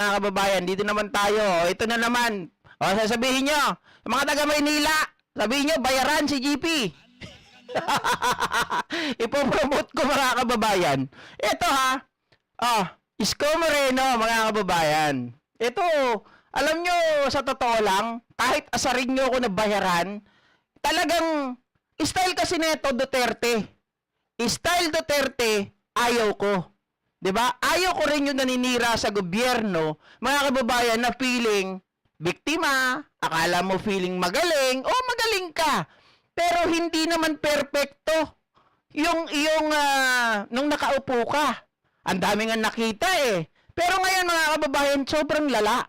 Mga kababayan, dito naman tayo. Ito na naman. O, sasabihin nyo, mga taga Maynila, sabihin nyo, bayaran si GP. Ipopromote ko mga kababayan. Ito ha. Oh, Isko Moreno, mga kababayan. Ito, alam nyo, sa totoo lang, kahit asarin nyo ako na bayaran, talagang, style kasi neto Duterte. Style Duterte, ayaw ko. 'Di ba? Ayaw ko rin yung naninira sa gobyerno, mga kababayan, na feeling biktima, akala mo feeling magaling, magaling ka. Pero hindi naman perpekto yung nung nakaupo ka. Ang dami nga nakita eh. Pero ngayon mga kababayan, sobrang lala.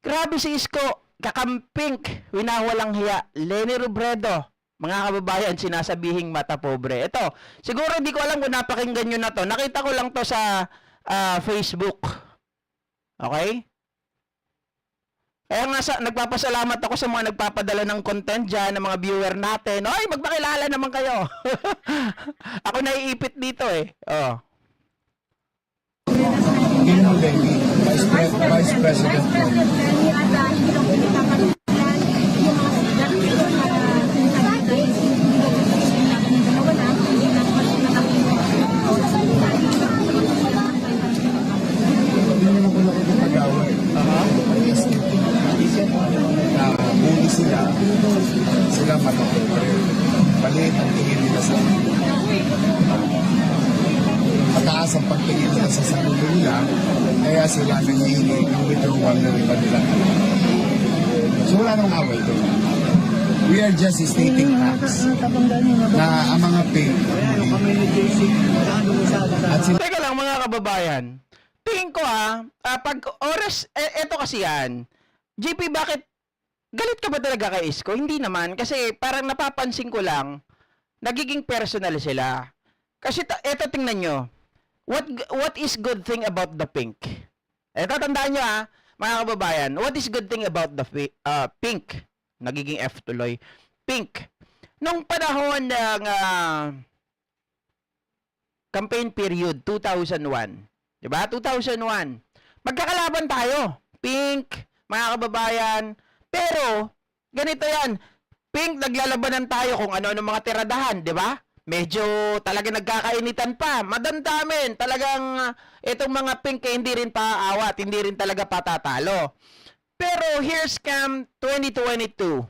Grabe si Isko, kakampink, winawalang hiya, Leni Robredo. Mga kababayan, sinasabihing mata pobre. Ito, siguro hindi ko alam kung napakinggan nyo na to. Nakita ko lang to sa Facebook. Okay? Kaya nga nagpapasalamat ako sa mga nagpapadala ng content dyan, ng mga viewer natin. Oy, magpakilala naman kayo. Ako naiipit dito eh. Oh. Vice President. Sila matapobre. Maliit ang tingin nila sa mataas ang pagtingin nila sa sarili nila, kaya sila nangihingi ng withdrawal ng iba nila. So wala nang away doon. We are just stating facts na ang mga pay at sila. Teka lang mga kababayan. Tingin ko pag oras, eto kasi yan. GP, bakit galit ka ba talaga kay Isko? Hindi naman. Kasi parang napapansin ko lang, nagiging personal sila. Kasi eto tingnan nyo. What is good thing about the pink? Eto tandaan nyo mga kababayan. What is good thing about the pink? Nagiging F tuloy. Pink. Nung panahon ng campaign period, 2001. Diba? 2001. Magkakalaban tayo. Pink, mga kababayan. Pero, ganito yan. Pink, naglalabanan tayo kung ano-ano mga tiradahan, di ba? Medyo talaga nagkakainitan pa. Madamdamin. Talagang itong mga pink hindi rin paaawat, hindi rin talaga patatalo. Pero here's come 2022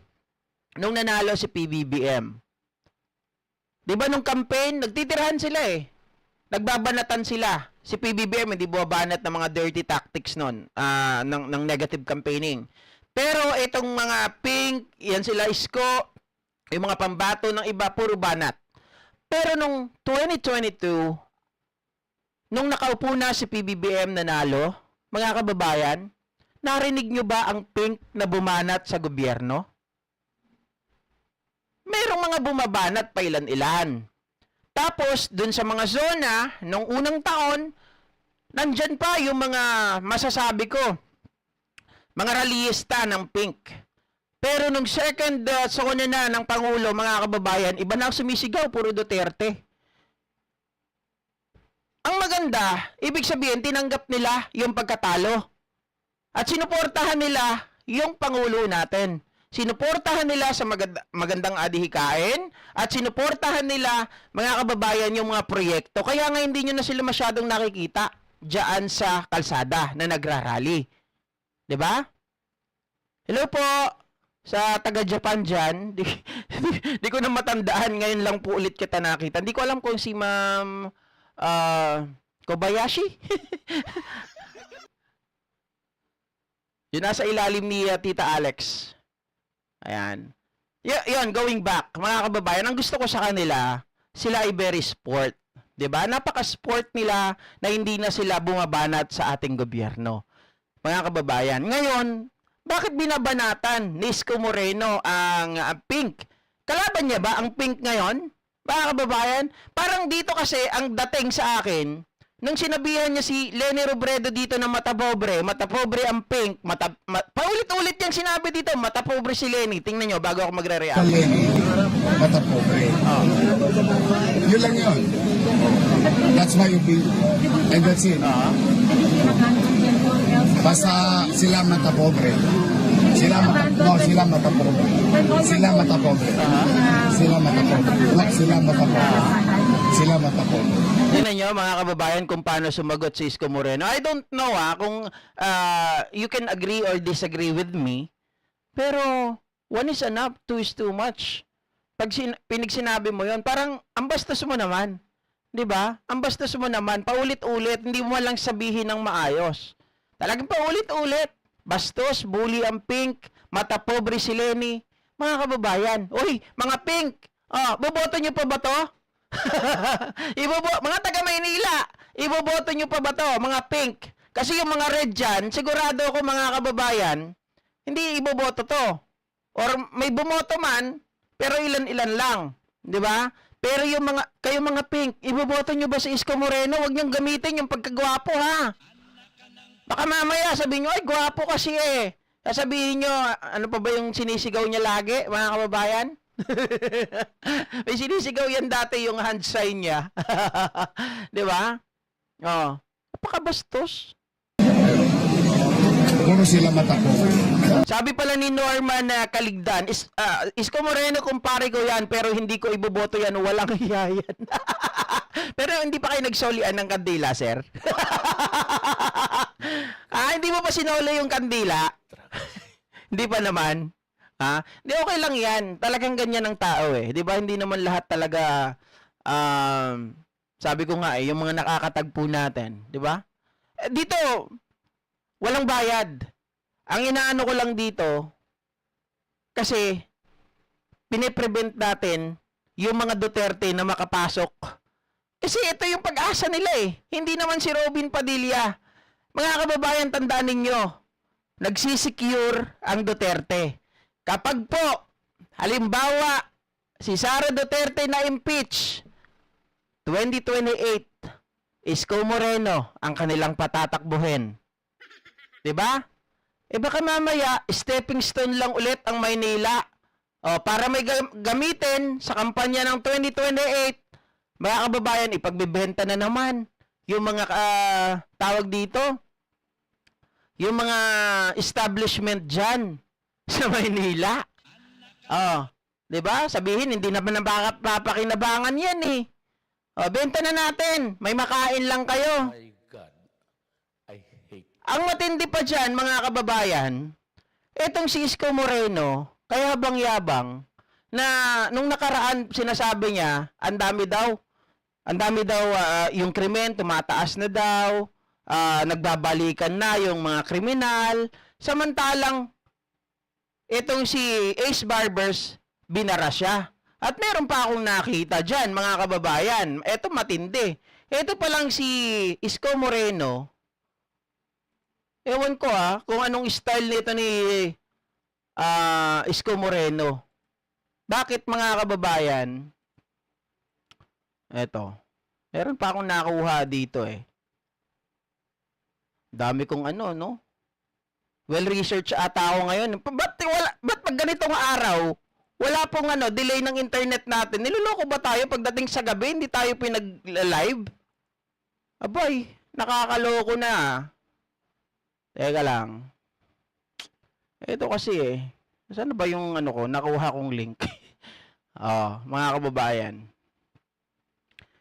nung nanalo si PBBM. Di ba nung campaign, nagtitirahan sila eh. Nagbabanatan sila. Si PBBM hindi bumabanat ng mga dirty tactics nun, ng negative campaigning. Pero itong mga pink, yan sila Isko, yung mga pambato ng iba, puro banat. Pero nung 2022, nung nakaupo na si PBBM nanalo, mga kababayan, narinig nyo ba ang pink na bumanat sa gobyerno? Merong mga bumabanat pa ilan-ilan. Tapos, dun sa mga zona, nung unang taon, nandyan pa yung mga masasabi ko, mga rallyista ng pink. Pero nung second zona na ng Pangulo, mga kababayan, iba na ang sumisigaw, puro Duterte. Ang maganda, ibig sabihin, tinanggap nila yung pagkatalo. At sinuportahan nila yung Pangulo natin. Sinuportahan nila sa magandang adhikain at sinuportahan nila, mga kababayan, yung mga proyekto. Kaya nga hindi nyo na sila masyadong nakikita dyan sa kalsada na nagrarally. Diba? Hello po sa taga-Japan dyan. Di ko na matandaan. Ngayon lang po ulit kita nakita. Hindi ko alam kung si Ma'am Kobayashi. Yun nasa ilalim ni Tita Alex. Ayan. Yun, going back. Mga kababayan, ang gusto ko sa kanila, sila ay very sport. 'Di ba? Napaka-sport nila na hindi na sila bumabanat sa ating gobyerno. Mga kababayan, ngayon, bakit binabanatan ni Isko Moreno ang pink? Kalaban niya ba ang pink ngayon? Mga kababayan, parang dito kasi ang dating sa akin, nung sinabihan niya si Leni Robredo dito na matapobre ang pink, paulit-ulit yung sinabi dito, matapobre si Leni. Tingnan nyo bago ako magre-react. Leni, matapobre. Yun lang yun. That's my opinion. And that's it. Basta sila mata pobre. Sila mata pobre. Sila mata pobre. Sila mata pobre. Sila mata pobre. Sila mata pobre. Tingnan nyo mga kababayan kung paano sumagot si Isko Moreno. I don't know kung you can agree or disagree with me. Pero one is enough, two is too much. Pag sinabi mo yon, parang ang bastos mo naman. 'Di ba? Ang bastos mo naman, paulit-ulit, hindi mo lang sabihin ng maayos. Talagang paulit-ulit. Bastos, bully ang Pink, mata pobre si Lenny. Mga kababayan, oy, mga Pink, boboto nyo pa ba to? Mga taga Maynila, iboboto nyo pa ba to, mga Pink? Kasi yung mga red dyan, sigurado ako mga kababayan, hindi iboboto to. Or may bumoto man, pero ilan-ilan lang. Di ba? Pero kayo mga Pink, iboboto nyo ba si Isko Moreno? Huwag niyong gamitin yung pagkagwapo, ha? Baka mamaya sabihin nyo, ay, gwapo kasi eh. Sasabihin nyo, ano pa ba yung sinisigaw niya lagi, mga kababayan? May sinisigaw yan dati yung hand sign niya. Di ba? Oh, napakabastos. Puro sila mata pobre. Sabi pala ni Norman Kaligdan, Isko Moreno kumpare ko yan, pero hindi ko iboboto yan, walang hiya yan. Pero hindi pa kayo nagsolian ng kandila, sir? Hindi mo pa sinole yung kandila? Hindi pa naman? Hindi, okay lang yan. Talagang ganyan ang tao eh. Di ba? Hindi naman lahat talaga, sabi ko nga yung mga nakakatagpo natin. Di ba? Dito, walang bayad. Ang inaano ko lang dito, kasi, piniprevent natin yung mga Duterte na makapasok. Kasi ito yung pag-asa nila eh. Hindi naman si Robin Padilla. Mga kababayan, tandaan ninyo, nagsisecure ang Duterte. Kapag po, halimbawa, si Sara Duterte na impeach, 2028, Isko Moreno ang kanilang patatakbuhin. 'Di ba? Baka mamaya, stepping stone lang ulit ang Maynila. Para may gamitin sa kampanya ng 2028, mga kababayan, ipagbebenta na naman yung mga tawag dito, yung mga establishment dyan sa Maynila. 'Di ba? Sabihin hindi naman napapakinabangan 'yan eh. Benta na natin. May makain lang kayo. My God, I hate. Ang matindi pa dyan, mga kababayan, etong si Isko Moreno, kaya yabang na nung nakaraan sinasabi niya, ang dami daw yung krimen, tumataas na daw, nagbabalikan na yung mga kriminal, samantalang itong si Ace Barbers, binara siya. At meron pa akong nakita dyan, mga kababayan, eto matindi. Ito pa lang si Isko Moreno, ewan ko kung anong style nito ni Isko Moreno. Bakit mga kababayan? Eto. Meron pa akong nakuha dito eh. Dami kong no? Well-research ata ako ngayon. Ba't pag ganitong araw, wala pong delay ng internet natin? Niloloko ba tayo pagdating sa gabi? Hindi tayo pinag-live? Abay, nakakaloko na. Teka lang. Ito kasi saan ba yung nakuha kong link? Mga kababayan.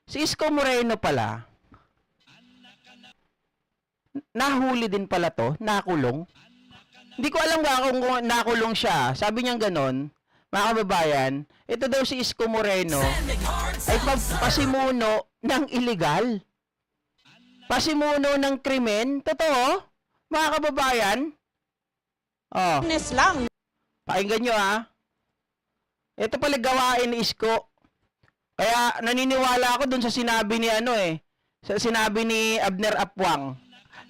Si Isko Moreno pala, nahuli din pala to, nakulong. Hindi ko alam kung nakulong siya. Sabi niya ganon, mga kababayan, ito daw si Isko Moreno ay pasimuno ng illegal. Pasimuno ng krimen. Totoo, mga kababayan. Lang. Pakinggan nyo Ito pala gawain ni Isko. Kaya naniniwala ako dun sa sinabi ni sa sinabi ni Abner Apwang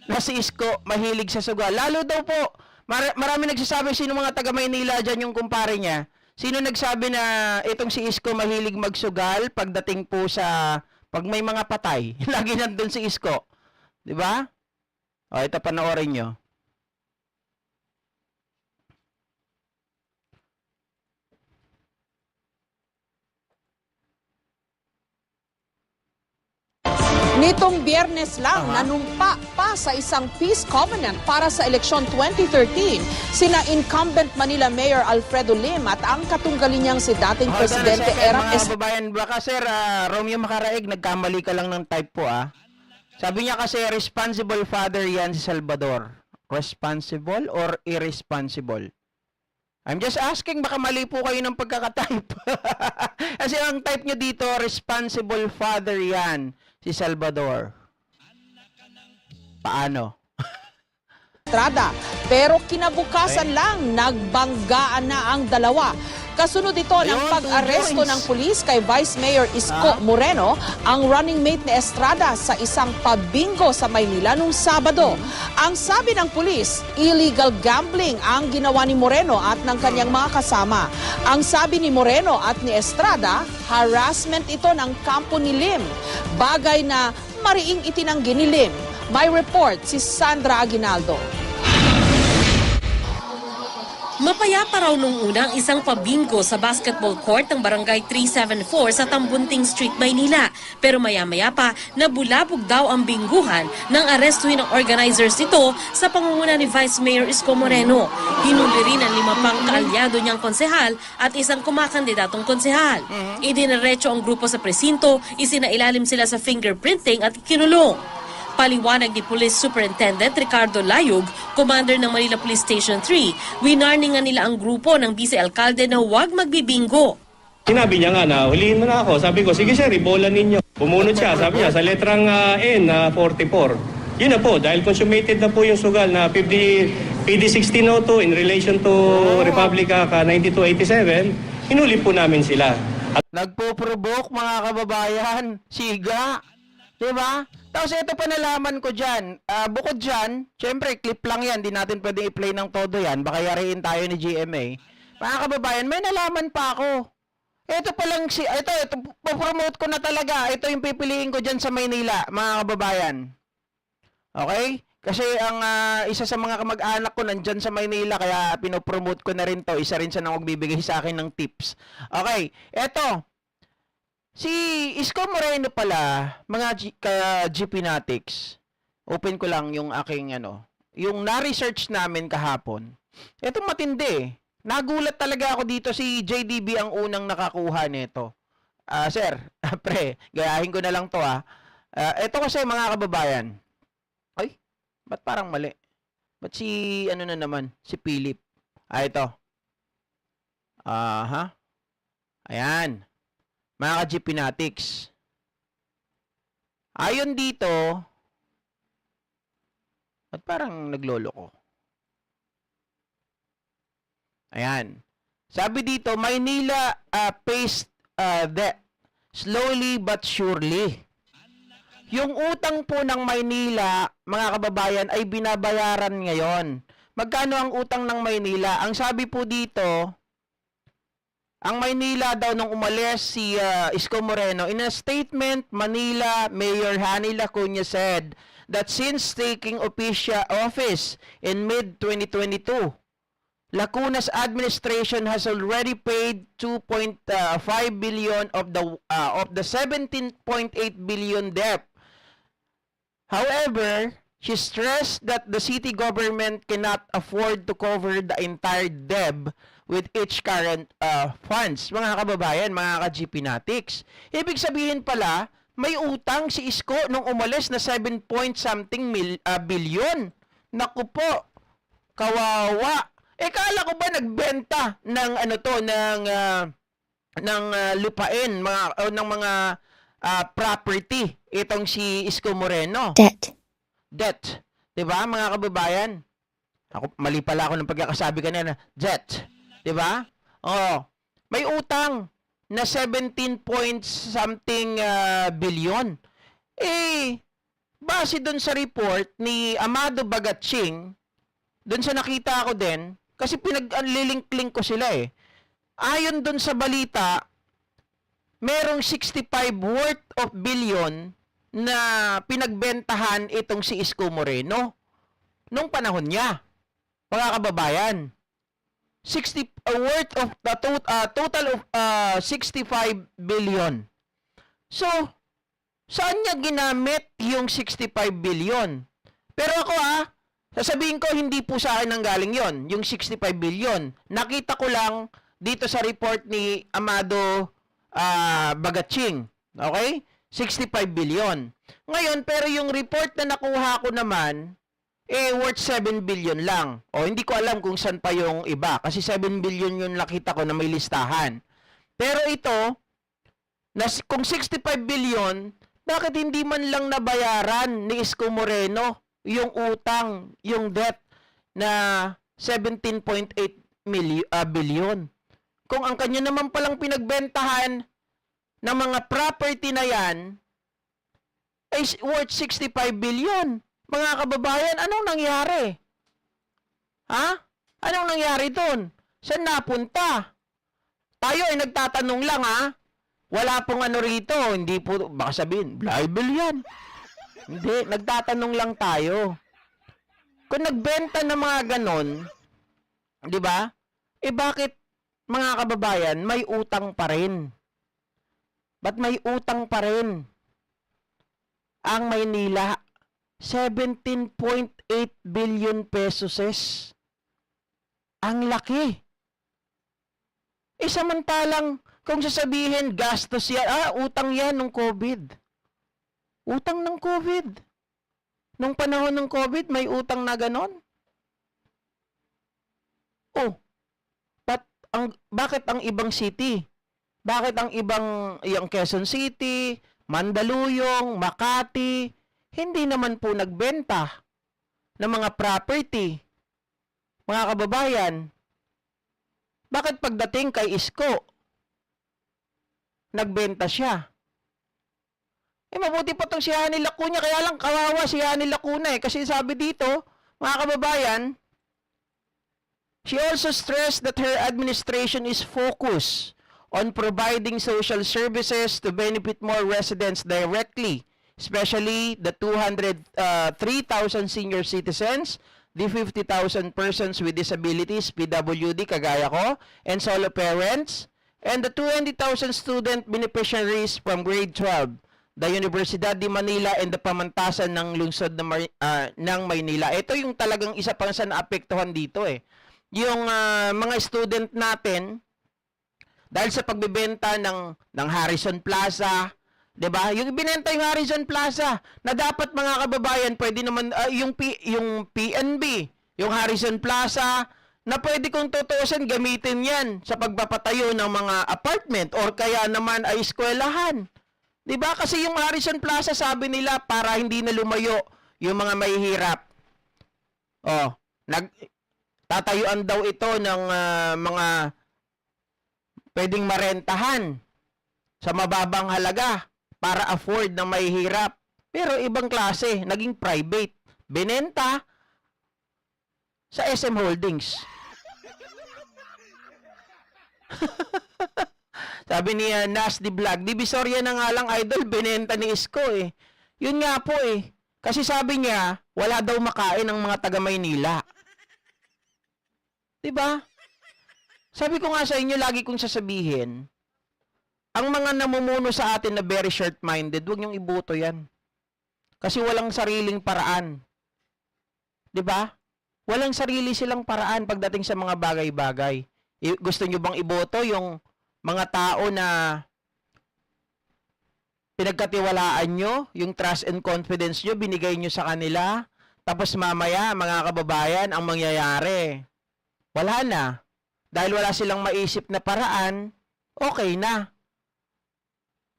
na si Isko mahilig sa sugal. Lalo daw po, marami nagsasabi sino mga taga Maynila dyan yung kumpare niya. Sino nagsabi na itong si Isko mahilig magsugal pagdating po sa pag may mga patay. Lagi nandun si Isko. 'Di ba? Ito panoorin nyo. Nitong Biyernes lang, nanumpa pa sa isang peace covenant para sa eleksyon 2013 sina incumbent Manila Mayor Alfredo Lim at ang katunggali niyang si dating Presidente Erap Mga kababayan, baka sir, Romeo Macaraig, nagkamali ka lang ng type po Sabi niya kasi responsible father yan si Salvador. Responsible or irresponsible? I'm just asking, baka mali po kayo ng pagkakatype. Kasi ang type niyo dito, responsible father yan si Salvador. Paano? Estrada. Pero kinabukasan lang, nagbanggaan na ang dalawa. Kasunod ito ng Ayun, pag-aresto 2 joints. ng pulis kay Vice Mayor Isko Moreno, ang running mate ni Estrada sa isang pabingo sa Maynila nung Sabado. Ang sabi ng pulis, illegal gambling ang ginawa ni Moreno at ng kanyang mga kasama. Ang sabi ni Moreno at ni Estrada, harassment ito ng kampo ni Lim. Bagay na mariing itinanggi ni Lim. May report si Sandra Aguinaldo. Mapayapa raw nung una ang isang pabingo sa basketball court ng Barangay 374 sa Tambunting Street, Maynila. Pero maya-maya pa, nabulabog daw ang bingguhan nang arestuhin ang organizers nito sa pangunguna ni Vice Mayor Isko Moreno. Hinuli rin ang 5 pang kaalyado niyang konsehal at isang kumakandidatong konsehal. Idiniretso ang grupo sa presinto, isinailalim sila sa fingerprinting at kinulong. Paliwanag ni Police Superintendent Ricardo Layug, Commander ng Manila Police Station 3, winarningan nila ang grupo ng vice-alkalde na huwag magbibingo. Sinabi niya nga na, huliin mo na ako. Sabi ko, sige sir, ibola ninyo. Bumunot siya, sabi niya, sa letrang N, 44. Yun na po, dahil consummated na po yung sugal na PD 1602 in relation to Republic Act 9287, hinuli po namin sila. Nagpo-provoke mga kababayan, siga. Diba? Tapos ito pa nalaman ko dyan. Bukod dyan, syempre clip lang yan, di natin pwedeng i-play ng todo yan. Baka yariin tayo ni GMA. Mga kababayan, may nalaman pa ako. Ito pa lang ito, promote ko na talaga. Ito yung pipiliin ko dyan sa Maynila, mga kababayan. Okay? Kasi ang isa sa mga kamag-anak ko nandyan sa Maynila, kaya pinopromote ko na rin to. Isa rin siya nang magbibigay sa akin ng tips. Okay, eto. Si Isko Moreno pala, mga GP Natics, open ko lang yung aking yung na-research namin kahapon. Ito matindi. Nagulat talaga ako dito, si JDB ang unang nakakuha nito. Sir, pre, gayahin ko na lang to ito kasi mga kababayan. Ay, ba't parang mali? Ba't si na naman, si Philip? Ito. Ayan. Mga ka-GP Natics. Ayon dito, at parang naglolo ko. Ayan. Sabi dito, Maynila pays debt slowly but surely. Yung utang po ng Maynila, mga kababayan, ay binabayaran ngayon. Magkano ang utang ng Maynila? Ang sabi po dito, ang Maynila daw nung umalis si Isko Moreno, in a statement, Manila Mayor Hani Lacuna said that since taking office in mid-2022, Lacuna's administration has already paid 2.5 billion of the 17.8 billion debt. However, she stressed that the city government cannot afford to cover the entire debt with each current funds. Mga kababayan, mga ka-GP Natics. Ibig sabihin pala, may utang si Isko nung umalis na 7-point-something billion. Naku po, kawawa. Kala ko ba nagbenta ng lupain, ng mga property itong si Isko Moreno? Debt. 'Di ba, mga kababayan? Mali pala ako ng pagkakasabi kanina. Debt. 'Di ba? May utang na 17-point-something billion. Base dun sa report ni Amado Bagatching, dun sa nakita ko din, kasi pinag-link ko sila Ayon dun sa balita, merong 65 worth of billion na pinagbentahan itong si Isko Moreno nung panahon niya. Mga kababayan, worth of the total of 65 billion. So, Saan niya ginamit yung 65 billion? Pero ako sasabihin ko hindi po sa akin nanggaling yon, yung 65 billion. Nakita ko lang dito sa report ni Amado Bagatsing. Okay? 65 billion. Ngayon, pero yung report na nakuha ko naman, worth 7 billion lang. O, hindi ko alam kung saan pa yung iba. Kasi 7 billion yung nakita ko na may listahan. Pero ito, kung 65 billion, bakit hindi man lang nabayaran ni Isko Moreno yung utang, yung debt na 17.8 billion? Kung ang kanya naman palang pinagbentahan ng mga property na yan ay worth 65 billion. Mga kababayan, anong nangyari? Ha? Anong nangyari doon? Saan napunta? Tayo ay nagtatanong lang Wala pong ano rito. Hindi po, baka sabihin, libel yan. Hindi, nagtatanong lang tayo. Kung nagbenta ng mga ganon, di ba? Bakit mga kababayan, may utang pa rin? Ba't may utang pa rin? Ang Maynila, 17.8 billion pesos. Ang laki. Samantalang, kung sasabihin, gastos yan, utang yan nung COVID. Utang ng COVID. Nung panahon ng COVID, may utang na ganon. Bakit ang ibang city? Bakit ang ibang, yung Quezon City, Mandaluyong, Makati, hindi naman po nagbenta ng mga property? Mga kababayan, bakit pagdating kay Isko, nagbenta siya? Mabuti pa tong si Hani Lacuna, kaya lang kawawa si Hani Lacuna kasi sabi dito, mga kababayan, she also stressed that her administration is focused on providing social services to benefit more residents directly, especially the 3,000 senior citizens, the 50,000 persons with disabilities, PWD, kagaya ko, and solo parents, and the 20,000 student beneficiaries from grade 12, the Universidad de Manila and the pamantasan ng lungsod ng Maynila. Ito yung talagang isa pang sa naapektuhan dito Yung mga student natin, dahil sa pagbebenta ng Harrison Plaza, 'di ba? Yung ibinenta yung Harrison Plaza na dapat mga kababayan pwede naman yung PNB, yung Harrison Plaza na pwede kung tutuusin gamitin 'yan sa pagpapatayo ng mga apartment or kaya naman ay eskwelahan. 'Di ba? Kasi yung Harrison Plaza sabi nila para hindi na lumayo yung mga mahihirap. Tatayuan daw ito ng mga pwedeng marentahan sa mababang halaga para afford ng mahihirap. Pero ibang klase, naging private. Binenta sa SM Holdings. Sabi ni Nasty Vlog, Divisoria na nga lang idol, binenta ni Isko Yun nga po Kasi sabi niya, wala daw makain ang mga taga Maynila. Diba? Sabi ko nga sa inyo, lagi kong sasabihin, ang mga namumuno sa atin na very short-minded, huwag niyong iboto yan. Kasi walang sariling paraan. Diba? Walang sarili silang paraan pagdating sa mga bagay-bagay. Gusto niyo bang iboto yung mga tao na pinagkatiwalaan nyo, yung trust and confidence nyo, binigay nyo sa kanila, tapos mamaya, mga kababayan, ang mangyayari, wala na. Dahil wala silang maisip na paraan, okay na.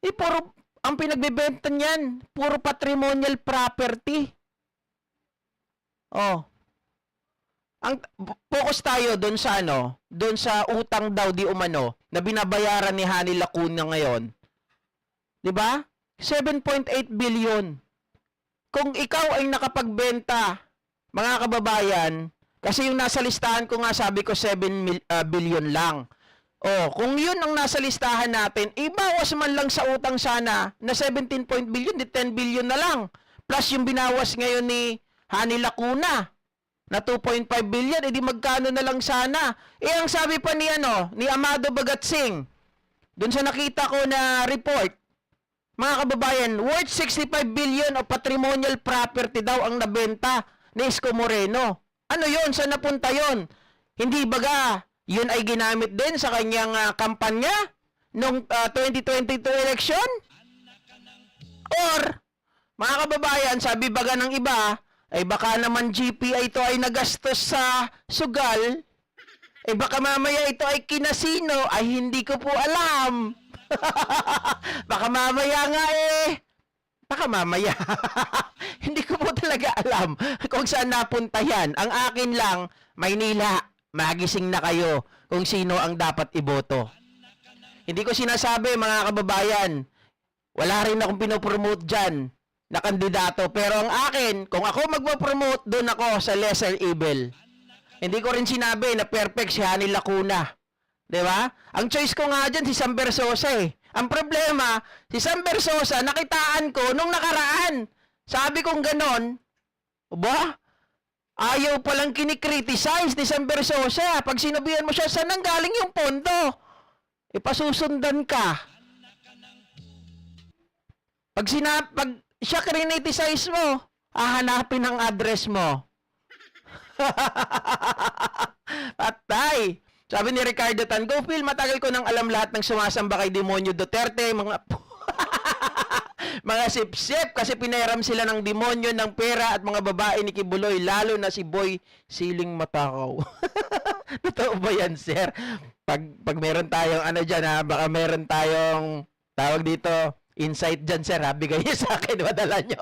Puro, ang pinagbebenta niyan, puro patrimonial property. Ang focus tayo doon sa doon sa utang daw di umano na binabayaran ni Hani Lacuna ngayon. 'Di ba? 7.8 billion. Kung ikaw ay nakapagbenta, mga kababayan, kasi yung nasa listahan ko nga sabi ko 7 billion lang. Kung yun ang nasa listahan natin, ibawas man lang sa utang sana na 17 billion, di 10 billion na lang. Plus yung binawas ngayon ni Hani Lacuna na 2.5 billion, edi magkano na lang sana. Ang sabi pa ni Amado Bagatsing, dun sa nakita ko na report, Mga kababayan, worth 65 billion o patrimonial property daw ang nabenta ni Isko Moreno. Ano yon? Saan napunta yon? Hindi baga, yun ay ginamit din sa kanyang kampanya nung 2022 election? Or, mga kababayan, sabi baga ng iba, ay baka naman GPI ito ay nagastos sa sugal, ay baka mamaya ito ay kinasino, ay hindi ko po alam. Baka mamaya nga baka mamaya. Hindi ko po talaga alam kung saan napunta yan. Ang akin lang, Maynila, magising na kayo kung sino ang dapat iboto. Hindi ko sinasabi, mga kababayan, wala rin akong pinopromote dyan na kandidato. Pero ang akin, kung ako magpo-promote, doon ako sa lesser evil. Hindi ko rin sinabi na perfect si Hanny Lacuna. Diba? Ang choice ko nga dyan, si Sam Bersosa Ang problema, si Sam Bersosa, nakitaan ko nung nakaraan. Sabi kong ganon, ba? Ayaw palang kinikriticize ni Sam Bersosa. Pag sinabihan mo siya, saan nang galing yung pondo? Pasusundan ka. Pag siya criticize mo, hahanapin ang address mo. Patay. Sabi ni Ricardo Tan, go Phil, matagal ko nang alam lahat ng sumasamba kay Demonyo Duterte, mga sip-sip, kasi pinairam sila ng demonyo ng pera at mga babae ni Kibuloy, lalo na si Boy Siling Matakaw. Totoo ba yan, sir? Pag meron tayong dyan, baka meron tayong, tawag dito, insight dyan, sir, bigay niyo sa akin, madala nyo.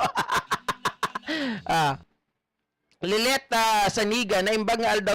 Lilet Saniga, naimbang nga daw